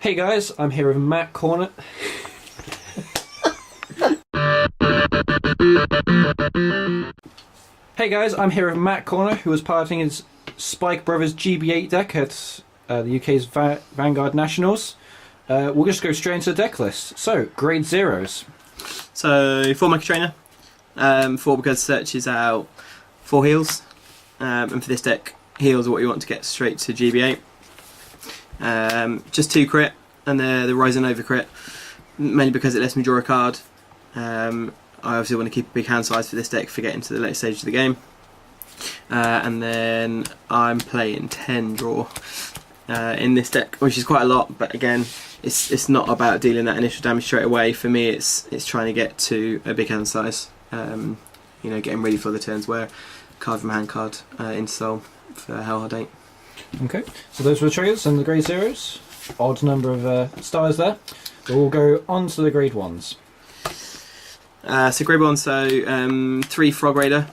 Hey guys, I'm here with Matt Cornah. Hey guys, I'm here with Matt Cornah, who was piloting his Spike Brothers GB8 deck at the UK's Vanguard Nationals. We'll just go straight into the deck list. So, grade zeros. So, 4 Mecha Trainer, 4 because searches out 4 heals, and for this deck, heals are what you want to get straight to GB8. Just 2 crit, and they're the Rising Supernova crit, mainly because it lets me draw a card. I obviously want to keep a big hand size for this deck for getting to the later stage of the game. And then I'm playing 10 draw in this deck, which is quite a lot, but again, it's not about dealing that initial damage straight away. For me, it's trying to get to a big hand size. You know, getting ready for the turns where card from hand card into soul for Hellhard 8. Okay, so those were the triggers and the grade zeros. Odd number of stars there. So we'll go on to the grade ones. So grade 1, so 3 Frog Raider.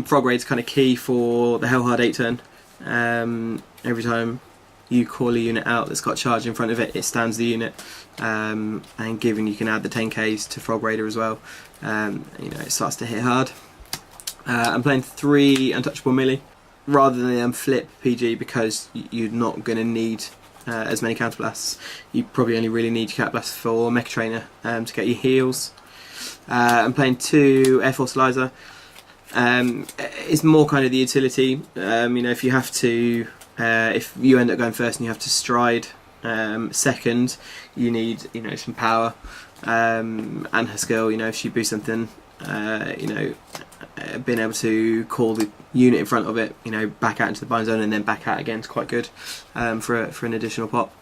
Frog Raider's kind of key for the Hellhard 8 turn. Every time you call a unit out that's got charge in front of it, it stands the unit. And given you can add the 10Ks to Frog Raider as well, you know, it starts to hit hard. I'm playing 3 Untouchable melee rather than flip PG because you're not going to need as many counterblasts. You probably only really need your counterblasts for Mecha Trainer to get your heals. I'm playing 2 Airforce Eliza. It's more kind of the utility. You know, if you have to, if you end up going first and you have to stride second, you need, you know, some power and her skill. You know, if she boosts something, you know, being able to call the unit in front of it, you know, back out into the bind zone and then back out again is quite good for an additional pop.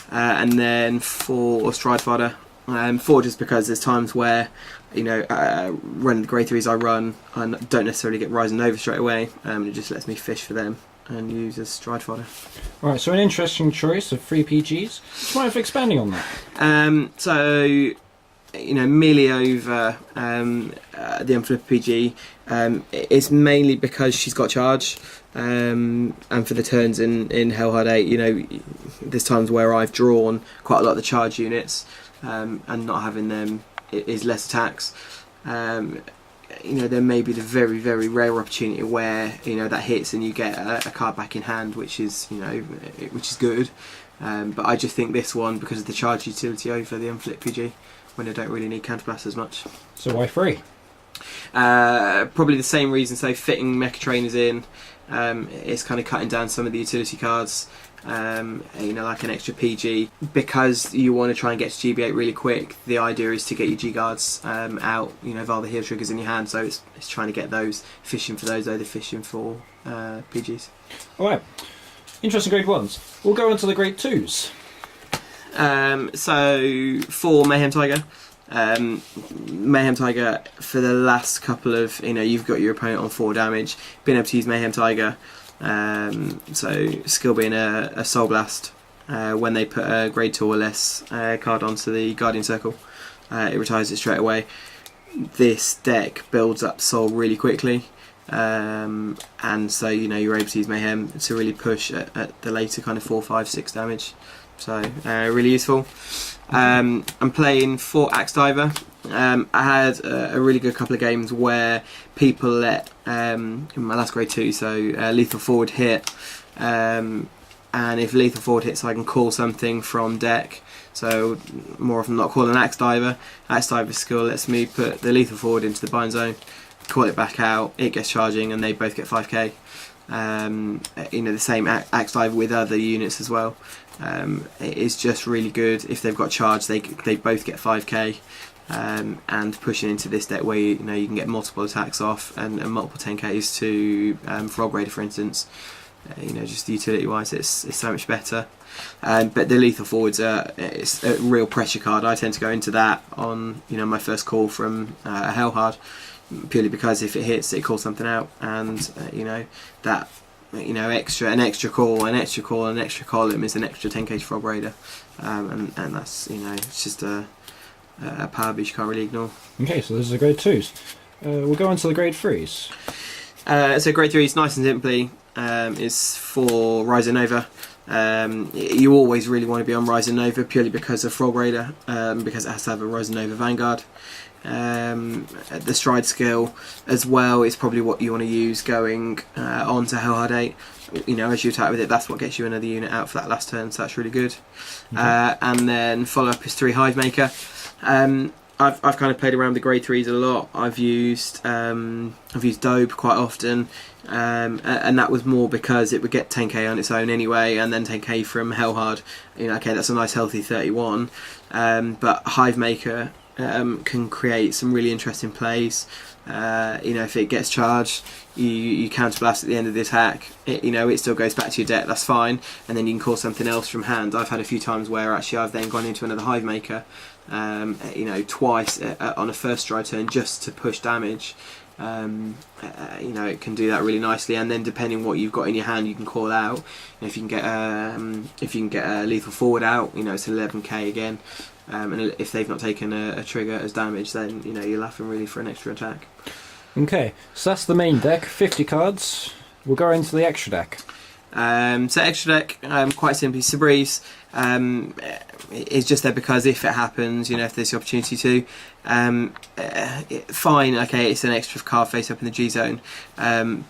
And then 4 stride fodder. 4 just because there's times where, you know, running the grade 3s I run, I don't necessarily get Rising Supernova straight away. It just lets me fish for them and use as stride fodder. Right, so an interesting choice of 3 PGs. Mind expanding on that? So, you know, melee over the unflip PG. It's mainly because she's got charge, and for the turns in Hellhard 8, you know, there's times where I've drawn quite a lot of the charge units, and not having them is less attacks. You know, there may be the very, very rare opportunity where, you know, that hits and you get a card back in hand, which is, you know, which is good. But I just think this one, because of the charge utility over the unflip PG, when I don't really need counterblast as much. So why 3? Probably the same reason. So fitting Mecha Trainers in, it's kind of cutting down some of the utility cards. You know, like an extra PG, because you want to try and get to GB8 really quick. The idea is to get your G guards out, you know, via the heal triggers in your hand. So it's trying to get those, fishing for those over fishing for PGs. Alright, interesting grade 1s. We'll go on to the grade 2s. So 4 Mayhem Tiger. Mayhem Tiger, for the last couple of, you know, you've got your opponent on 4 damage, being able to use Mayhem Tiger. So skill being a Soul Blast, when they put a grade 2 or less card onto the Guardian Circle, it retires it straight away. This deck builds up Soul really quickly, and so, you know, you're able to use Mayhem to really push at the later kind of 4, 5, 6 damage. So really useful. I'm playing 4 Axe Diver. I had a really good couple of games where people let, in my last grade 2, so lethal forward hit, and if lethal forward hits I can call something from deck, so more often not call an Axe Diver. Axe Diver skill lets me put the lethal forward into the bind zone, call it back out, it gets charging and they both get 5k. You know, the same Axe Diver with other units as well. It is just really good. If they've got charge, they both get 5k. And pushing into this deck where you know you can get multiple attacks off and multiple 10Ks to Frog Raider, for instance. You know, just utility wise, it's so much better. But the lethal forwards it's a real pressure card. I tend to go into that on, you know, my first call from a Hellhard, purely because if it hits, it calls something out, and you know, that, you know, an extra call, an extra column is an extra 10k to Frog Raider, and that's, you know, it's just a power boost you can't really ignore. Okay, so this is the grade 2s. We'll go on to the grade 3s. So grade 3s, nice and simply, is for Rising Supernova. You always really want to be on Rising Nova purely because of Frog Raider, because it has to have a Rising Nova Vanguard. The stride skill as well is probably what you want to use going on to Hellhard 8. You know, as you attack with it, that's what gets you another unit out for that last turn, so that's really good. Okay. And then follow up is 3 Hive Maker. I've kind of played around with the grade 3s a lot. I've used Dobe quite often, and that was more because it would get 10k on its own anyway, and then 10k from Hellhard. You know, okay, that's a nice healthy 31, but Hive Maker can create some really interesting plays. You know, if it gets charged, you counterblast at the end of the attack. It still goes back to your deck. That's fine, and then you can call something else from hand. I've had a few times where actually I've then gone into another Hive Maker, twice on a first stride turn just to push damage. It can do that really nicely, and then depending what you've got in your hand, you can call out. If you can get a lethal forward out, it's 11k again. And if they've not taken a trigger as damage, then you're laughing really for an extra attack. Okay, so that's the main deck, 50 cards. We'll go into the extra deck. So extra deck, quite simply, Seabreeze is just there because if it happens, if there's the opportunity to, fine, okay, it's an extra card face up in the G zone,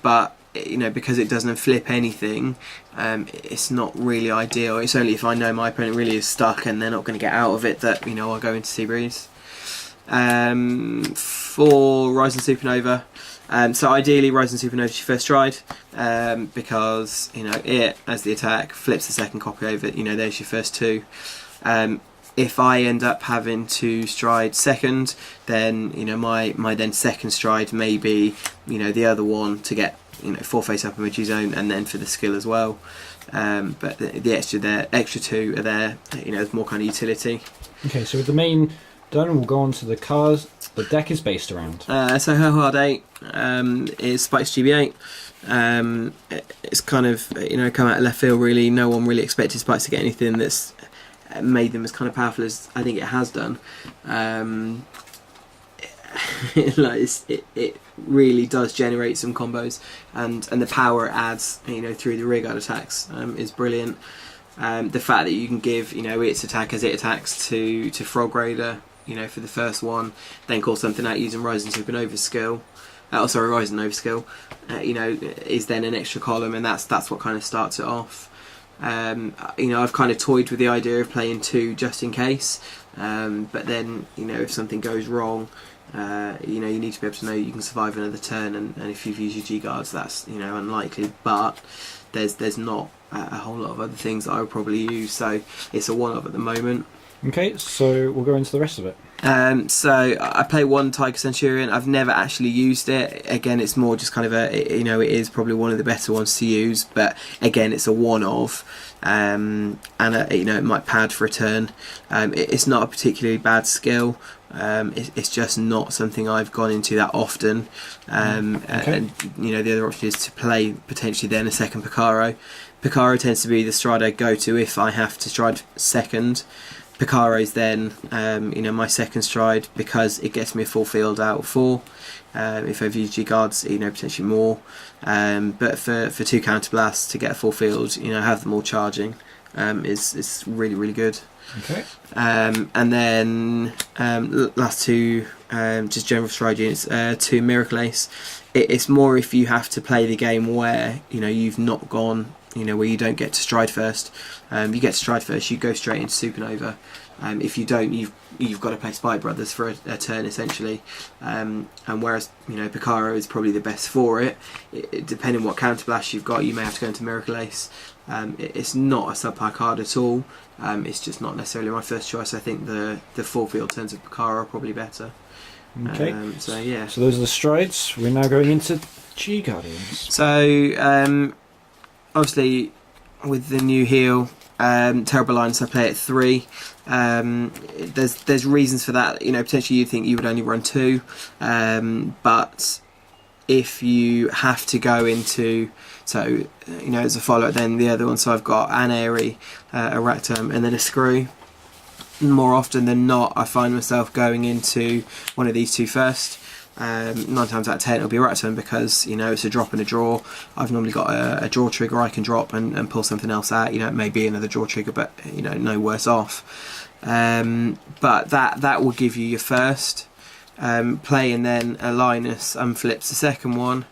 but because it doesn't flip anything, it's not really ideal. It's only if I know my opponent really is stuck and they're not going to get out of it that I'll go into Seabreeze. For Rising Supernova, so ideally Rising Supernova is your first stride, because it as the attack flips the second copy over. There's your first 2. If I end up having to stride second, then my then second stride may be the other one to get 4 face up in my G zone, and then for the skill as well. But the extra 2 are there. There's more kind of utility. Okay, so with the main done, we'll go on to the cards the deck is based around. So Hellhard 8 is Spike's GB8. It's kind of come out of left field really. No one really expected Spikes to get anything that's made them as kind of powerful as I think it has done. It really does generate some combos, and the power it adds through the rearguard attacks is brilliant. The fact that you can give its attack as it attacks to Frog Raider for the first one, then call something out using Rising Supernova's skill, Rising Nova skill, is then an extra column, and that's what kind of starts it off. I've kind of toyed with the idea of playing 2 just in case, but then if something goes wrong, you need to be able to know you can survive another turn, and if you've used your G guards, that's unlikely, but there's not a whole lot of other things that I would probably use, so it's a one-off at the moment. Okay, so we'll go into the rest of it. So I play 1 Tiger Centurion. I've never actually used it. Again, it's more just kind of it is probably one of the better ones to use, but again, it's a one-off, and it might pad for a turn. It's not a particularly bad skill. It's just not something I've gone into that often. Okay. And the other option is to play potentially then a second Picaro. Picaro tends to be the stride I go to if I have to stride second. Picaro's then my second stride because it gets me a full field out of 4. If I've used G guards, potentially more. But for 2 counterblasts to get a full field, have them all charging, is really, really good. Okay. And then last 2 just general stride units. 2 Miracle Ace. It's more if you have to play the game where you've not gone, where you don't get to stride first. You get to stride first, you go straight into Supernova. If you don't, you've got to play Spy Brothers for a turn essentially. And whereas Picaro is probably the best for it, depending what counterblast you've got, you may have to go into Miracle Ace. It's not a subpar card at all. It's just not necessarily my first choice. I think the full field turns of Picaro are probably better. Okay. So yeah. So those are the strides. We're now going into G Guardians. So obviously with the new heal, Terrible Linus, I play at 3. There's reasons for that. Potentially you'd think you would only run 2, but if you have to go into, so as a follow-up, then the other one. So I've got an Aery, a Ractome, and then a Scryew. More often than not, I find myself going into one of these 2 first. 9 times out of 10 it'll be a Ractome because, you know, it's a drop and a draw. I've normally got a draw trigger I can drop and pull something else out. You know, it may be another draw trigger, but, you know, no worse off. But that will give you your first play, and then a Linus unflips the second one.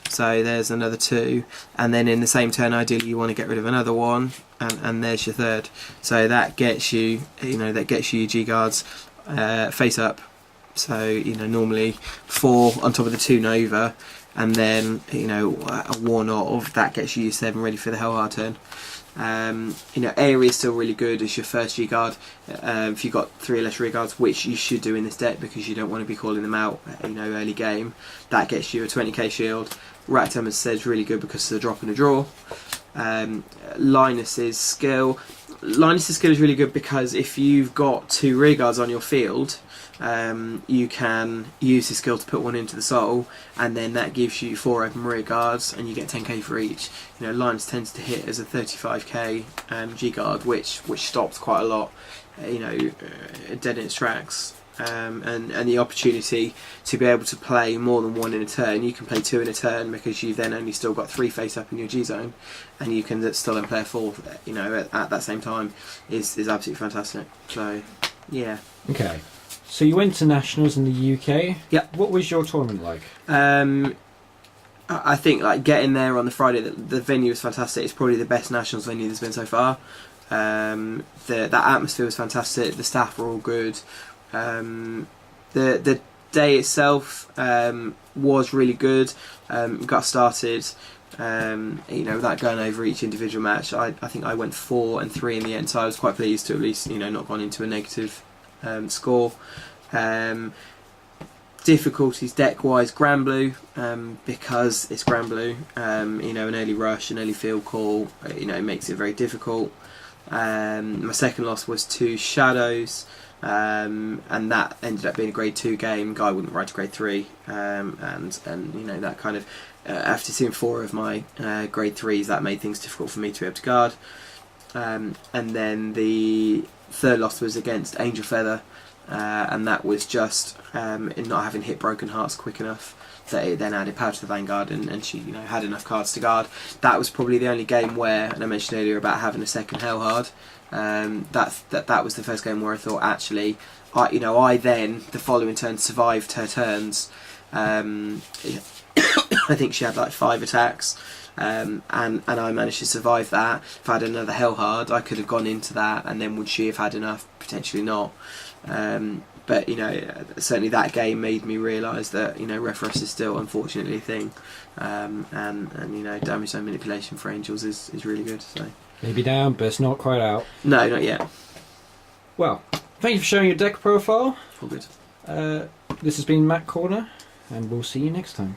So there's another 2, and then in the same turn ideally you want to get rid of another one, and there's your third. So that gets you, you know, that gets you your G guards face up. So, you know, normally 4 on top of the 2 Nova, and then, you know, a 1 of that gets you your 7 ready for the Hellhard turn. You know, Aery is still really good as your first G guard. If you've got 3 or less rear guards, which you should do in this deck because you don't want to be calling them out, you know, early game. That gets you a 20k shield. Ractome, as I said, is really good because of the drop and a draw. Linus's skill is really good because if you've got 2 rear guards on your field, you can use the skill to put 1 into the soul, and then that gives you 4 open rear guards, and you get 10k for each. You know, Linus tends to hit as a 35k G guard, which stops quite a lot. You know, dead in its tracks. And the opportunity to be able to play more than 1 in a turn. You can play 2 in a turn because you've then only still got 3 face up in your G zone, and you can still then play a 4, you know, at that same time is absolutely fantastic. So yeah. Okay. So you went to nationals in the UK. Yeah. What was your tournament like? I think like getting there on the Friday, the venue was fantastic. It's probably the best nationals venue there's been so far. That atmosphere was fantastic. The staff were all good. The day itself was really good. Got started, you know, without going over each individual match. I think I went 4 and 3 in the end, so I was quite pleased to at least, you know, not gone into a negative score. Difficulties deck wise, Granblue, because it's Granblue, you know, an early rush, an early field call, you know, makes it very difficult. My second loss was to Shadows, and that ended up being a grade 2 game. Guy wouldn't write a grade 3, and you know, that kind of after seeing 4 of my grade 3s, that made things difficult for me to be able to guard. And then the third loss was against Angel Feather, and that was just in not having hit Broken Hearts quick enough. That it then added power to the Vanguard, and she, you know, had enough cards to guard. That was probably the only game where, and I mentioned earlier about having a second Hellhard. That was the first game where I thought, actually, I then the following turn survived her turns. I think she had like 5 attacks, and I managed to survive that. If I had another Hellhard, I could have gone into that, and then would she have had enough? Potentially not. But, you know, certainly that game made me realise that, you know, ref rust is still unfortunately a thing, and you know, damage zone manipulation for Angels is really good. So Maybe down, but it's not quite out. no, not yet. Well, thank you for showing your deck profile. All good. This has been Matt Cornah, and we'll see you next time.